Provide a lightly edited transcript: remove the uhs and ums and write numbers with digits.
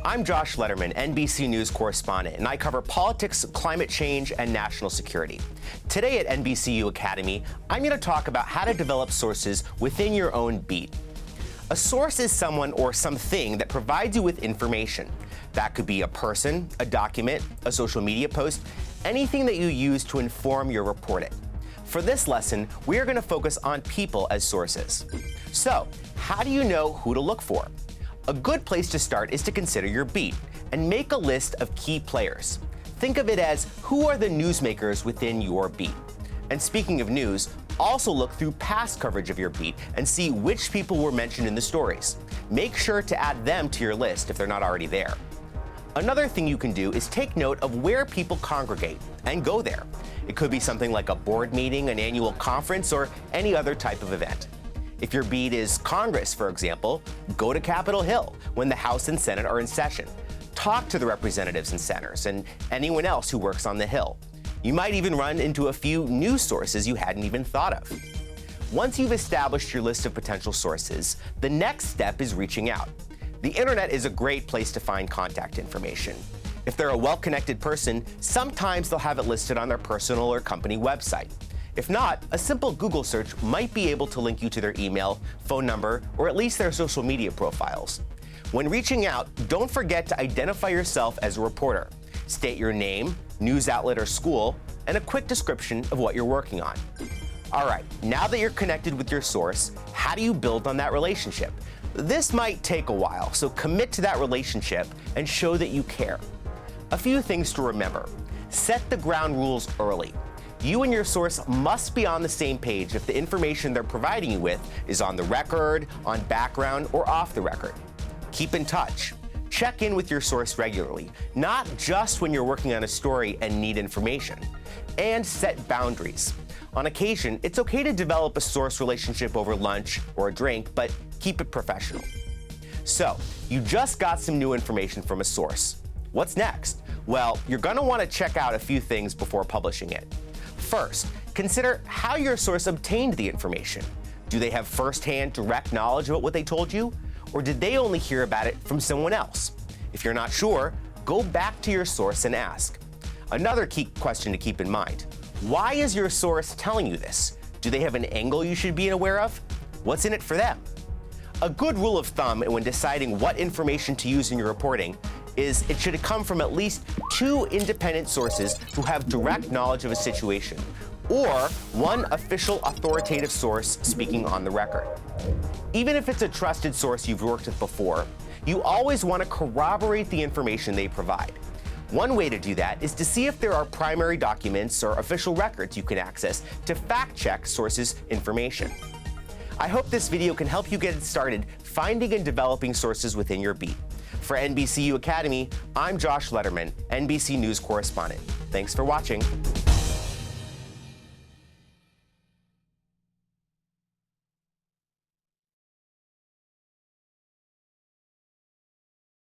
I'm Josh Lederman, NBC News correspondent, and I cover politics, climate change, and national security. Today at NBCU Academy, I'm going to talk about how to develop sources within your own beat. A source is someone or something that provides you with information. That could be a person, a document, a social media post, anything that you use to inform your reporting. For this lesson, we are going to focus on people as sources. So, how do you know who to look for? A good place to start is to consider your beat and make a list of key players. Think of it as who are the newsmakers within your beat. And speaking of news, also look through past coverage of your beat and see which people were mentioned in the stories. Make sure to add them to your list if they're not already there. Another thing you can do is take note of where people congregate and go there. It could be something like a board meeting, an annual conference, or any other type of event. If your beat is Congress, for example, go to Capitol Hill when the House and Senate are in session. Talk to the representatives and senators and anyone else who works on the Hill. You might even run into a few news sources you hadn't even thought of. Once you've established your list of potential sources, the next step is reaching out. The internet is a great place to find contact information. If they're a well-connected person, sometimes they'll have it listed on their personal or company website. If not, a simple Google search might be able to link you to their email, phone number, or at least their social media profiles. When reaching out, don't forget to identify yourself as a reporter. State your name, news outlet or school, and a quick description of what you're working on. All right, now that you're connected with your source, how do you build on that relationship? This might take a while, so commit to that relationship and show that you care. A few things to remember. Set the ground rules early. You and your source must be on the same page if the information they're providing you with is on the record, on background, or off the record. Keep in touch. Check in with your source regularly, not just when you're working on a story and need information. And set boundaries. On occasion, it's okay to develop a source relationship over lunch or a drink, but keep it professional. So, you just got some new information from a source. What's next? Well, you're going to want to check out a few things before publishing it. First, consider how your source obtained the information. Do they have first-hand direct knowledge about what they told you? Or did they only hear about it from someone else? If you're not sure, go back to your source and ask. Another key question to keep in mind: why is your source telling you this? Do they have an angle you should be aware of? What's in it for them? A good rule of thumb when deciding what information to use in your reporting is it should come from at least 2 independent sources who have direct knowledge of a situation, or one official authoritative source speaking on the record. Even if it's a trusted source you've worked with before, you always want to corroborate the information they provide. One way to do that is to see if there are primary documents or official records you can access to fact-check sources' information. I hope this video can help you get started finding and developing sources within your beat. For NBCU Academy, I'm Josh Lederman, NBC News correspondent. Thanks for watching.